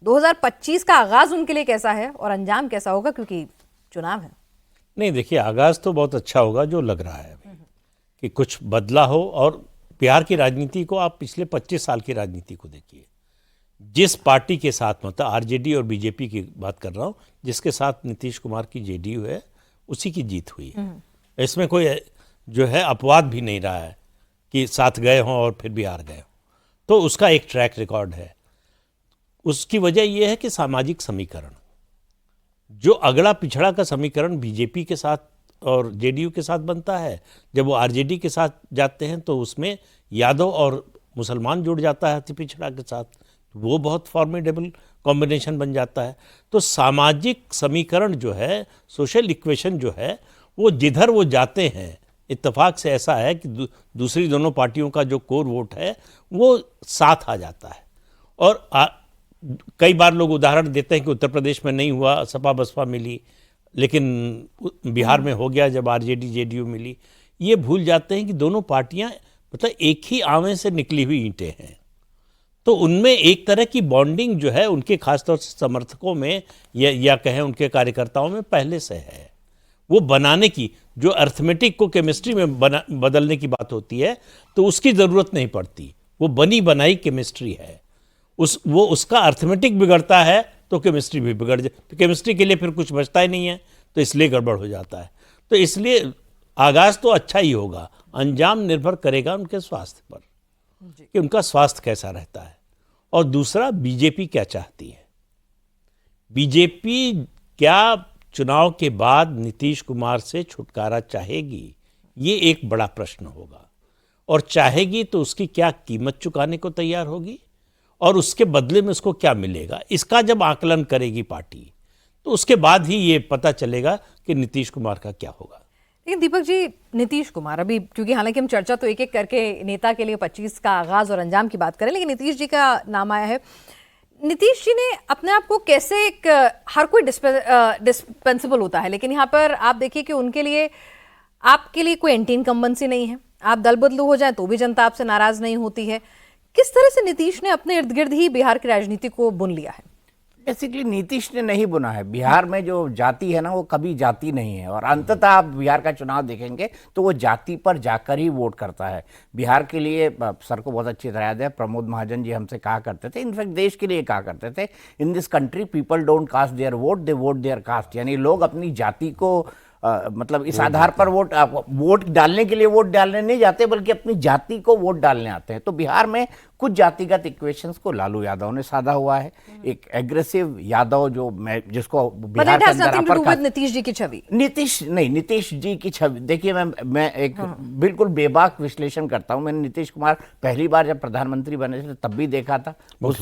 2025 का आगाज उनके लिए कैसा है और अंजाम कैसा होगा, क्योंकि चुनाव है? नहीं, देखिए, आगाज तो बहुत अच्छा होगा जो लग रहा है अभी कि कुछ बदला हो। और बिहार की राजनीति को आप पिछले 25 साल की राजनीति को देखिए, जिस पार्टी के साथ, मतलब आरजेडी और बीजेपी की बात कर रहा हूँ, जिसके साथ नीतीश कुमार की जेडीयू है, उसी की जीत हुई है। इसमें कोई जो है अपवाद भी नहीं रहा है कि साथ गए हों और फिर भी हार गए हों। तो उसका एक ट्रैक रिकॉर्ड है। उसकी वजह यह है कि सामाजिक समीकरण, जो अगला पिछड़ा का समीकरण बीजेपी के साथ और जेडीयू के साथ बनता है, जब वो आरजेडी के साथ जाते हैं तो उसमें यादव और मुसलमान जुड़ जाता है अति पिछड़ा के साथ, वो बहुत फॉर्मिडेबल कॉम्बिनेशन बन जाता है। तो सामाजिक समीकरण जो है, सोशल इक्वेशन जो है, वो जिधर वो जाते हैं, इत्तेफाक से ऐसा है कि दूसरी दोनों पार्टियों का जो कोर वोट है वो साथ आ जाता है। और कई बार लोग उदाहरण देते हैं कि उत्तर प्रदेश में नहीं हुआ, सपा बसपा मिली, लेकिन बिहार में हो गया जब आरजेडी जेडीयू मिली। ये भूल जाते हैं कि दोनों पार्टियां मतलब एक ही आवे से निकली हुई ईंटें हैं। तो उनमें एक तरह की बॉन्डिंग जो है उनके खासतौर से समर्थकों में या कहें उनके कार्यकर्ताओं में पहले से है। वो बनाने की, जो अर्थमेटिक को केमिस्ट्री में बदलने की बात होती है, तो उसकी ज़रूरत नहीं पड़ती। वो बनी बनाई केमिस्ट्री है। उसका अर्थमेटिक बिगड़ता है तो केमिस्ट्री भी बिगड़ जाए, तो केमिस्ट्री के लिए फिर कुछ बचता ही नहीं है, तो इसलिए गड़बड़ हो जाता है। तो इसलिए आगाज़ तो अच्छा ही होगा, अंजाम निर्भर करेगा उनके स्वास्थ्य पर कि उनका स्वास्थ्य कैसा रहता है। और दूसरा, बीजेपी क्या चाहती है। बीजेपी क्या चुनाव के बाद नीतीश कुमार से छुटकारा चाहेगी, ये एक बड़ा प्रश्न होगा। और चाहेगी तो उसकी क्या कीमत चुकाने को तैयार होगी और उसके बदले में उसको क्या मिलेगा, इसका जब आकलन करेगी पार्टी, तो उसके बाद ही ये पता चलेगा कि नीतीश कुमार का क्या होगा। लेकिन दीपक जी, नीतीश कुमार अभी, क्योंकि हालांकि हम चर्चा तो एक एक करके नेता के लिए 25 का आगाज और अंजाम की बात करें, लेकिन नीतीश जी का नाम आया है। नीतीश जी ने अपने आप को कैसे, एक हर कोई डिस्पेंसिबल होता है, लेकिन यहाँ पर आप देखिए कि उनके लिए, आपके लिए कोई एंटी इनकम्बेंसी नहीं है। आप दल बदलू हो जाए तो भी जनता आपसे नाराज नहीं होती है। किस तरह से नीतीश ने अपने इर्द गिर्द ही बिहार की राजनीति को बुन लिया है? बेसिकली नीतीश ने नहीं बुना है। बिहार में जो जाति है ना, वो कभी जाति नहीं है। और अंततः आप बिहार का चुनाव देखेंगे तो वो जाति पर जाकर ही वोट करता है। बिहार के लिए सर को बहुत अच्छी तरह याद है, प्रमोद महाजन जी हमसे कहा करते थे, इनफैक्ट देश के लिए कहा करते थे, in this country people don't cast their vote, they vote their caste. यानी लोग अपनी जाति को मतलब इस आधार पर वोट डालने के लिए वोट डालने नहीं जाते, बल्कि अपनी जाति को वोट डालने आते हैं। तो बिहार में कुछ जातिगत इक्वेशंस को लालू यादव ने साधा हुआ है। एक एग्रेसिव यादव जो जिसको बिहार के अंदर नीतीश जी की छवि, नीतीश जी की छवि देखिए, मैं एक बिल्कुल बेबाक विश्लेषण करता हूं। मैंने नीतीश कुमार पहली बार जब प्रधानमंत्री बने थे तब भी देखा था, वो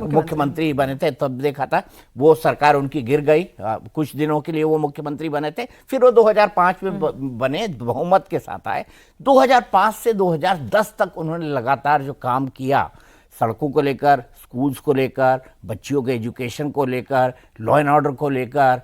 मुख्यमंत्री बने थे तब देखा था। वो सरकार उनकी गिर गई, कुछ दिनों के लिए वो मुख्यमंत्री बने थे, फिर वो 2005 में बने, बहुमत के साथ आए। 2005 से 2010 तक उन्होंने लगातार जो काम किया, सड़कों को लेकर, स्कूल्स को लेकर, बच्चियों के एजुकेशन को लेकर, लॉ एंड ऑर्डर को लेकर,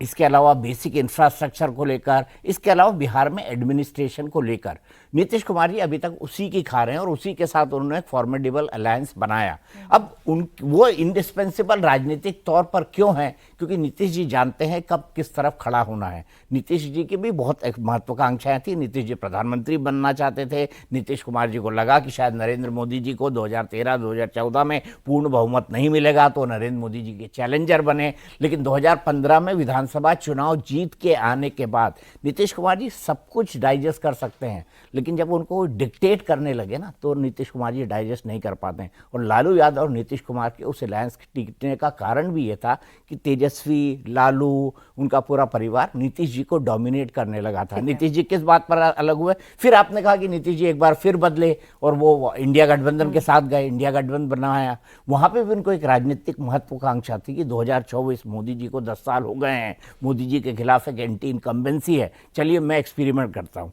इसके अलावा बेसिक इंफ्रास्ट्रक्चर को लेकर, इसके अलावा बिहार में एडमिनिस्ट्रेशन को लेकर नीतीश कुमार जी अभी तक उसी की खा रहे हैं। और उसी के साथ उन्होंने एक फॉर्मेडेबल अलायंस बनाया। अब वो इंडिस्पेंसिबल राजनीतिक तौर पर क्यों है? क्योंकि नीतीश जी जानते हैं कब किस तरफ खड़ा होना है। नीतीश जी की भी बहुत एक महत्वाकांक्षाएं थी। नीतीश जी प्रधानमंत्री बनना चाहते थे। नीतीश कुमार जी को लगा कि शायद नरेंद्र मोदी जी को 2013-2014 में पूर्ण बहुमत नहीं मिलेगा, तो नरेंद्र मोदी जी के चैलेंजर बने। लेकिन 2015 में विधानसभा चुनाव जीत के आने के बाद नीतीश कुमार जी सब कुछ डाइजेस्ट कर सकते हैं, लेकिन जब उनको डिक्टेट करने लगे ना, तो नीतीश कुमार जी डाइजेस्ट नहीं कर पाते हैं। और लालू यादव और नीतीश कुमार के उस अलायंस टिकने का कारण भी ये था कि तेजस्वी, लालू, उनका पूरा परिवार नीतीश जी को डोमिनेट करने लगा था। नीतीश जी किस बात पर अलग हुए? फिर आपने कहा कि नीतीश जी एक बार फिर बदले और वो इंडिया गठबंधन के साथ गए, इंडिया गठबंधन बनाया। वहां पे भी उनको एक राजनीतिक महत्वाकांक्षा थी कि 2024 मोदी जी को 10 साल हो गए हैं, मोदी जी के खिलाफ एक एंटी इनकम्बेंसी है, चलिए मैं एक्सपेरिमेंट करता हूँ।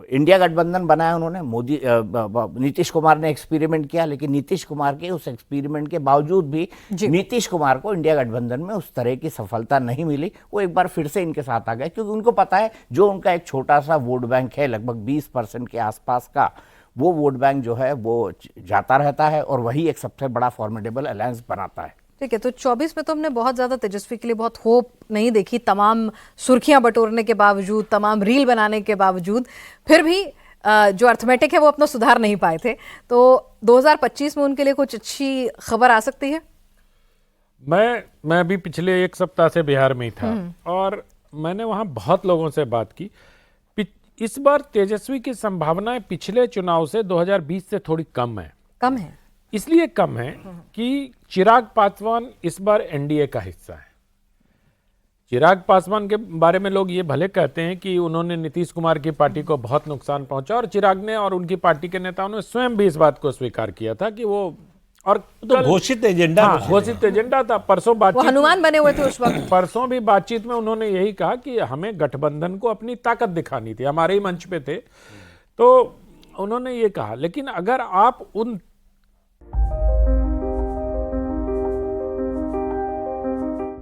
इंडिया गठबंधन बनाया उन्होंने, नीतीश कुमार ने एक्सपेरिमेंट किया, लेकिन नीतीश कुमार के उस एक्सपेरिमेंट के बावजूद भी नीतीश कुमार को इंडिया गठबंधन में उस तरह की सफलता नहीं मिली। वो एक बार फिर से इनके साथ आ गए, क्योंकि उनको पता है जो उनका एक छोटा सा वोट बैंक है, लगभग 20% के आसपास का, वो वोट बैंक जो है वो जाता रहता है और वही एक सबसे बड़ा फॉर्मेडेबल अलायंस बनाता है। ठीक है, तो 24 में तो हमने बहुत ज़्यादा तेजस्वी के लिए बहुत होप नहीं देखी, तमाम सुर्खियां बटोरने के बावजूद, तमाम रील बनाने के बावजूद, फिर भी जो अर्थमेटिक है वो अपना सुधार नहीं पाए थे। तो 2025 में उनके लिए कुछ अच्छी खबर आ सकती है? मैं भी पिछले एक सप्ताह से बिहार में ही था और मैंने वहाँ बहुत लोगों से बात की। इस बार तेजस्वी की संभावनाएं पिछले चुनाव से 2020 से थोड़ी कम है। कम है इसलिए कम है कि चिराग पासवान इस बार एनडीए का हिस्सा है। चिराग पासवान के बारे में लोग ये भले कहते हैं कि उन्होंने नीतीश कुमार की पार्टी को बहुत नुकसान पहुंचा, और चिराग ने और उनकी पार्टी के नेताओं ने स्वयं भी इस बात को स्वीकार किया था कि वो, और तो घोषित एजेंडा, हाँ, घोषित एजेंडा था। परसों वो बातचीत, हनुमान बने हुए थे उस वक्त। परसों भी बातचीत में उन्होंने यही कहा कि हमें गठबंधन को अपनी ताकत दिखानी थी, हमारे ही मंच पे थे, तो उन्होंने ये कहा। लेकिन अगर आप उन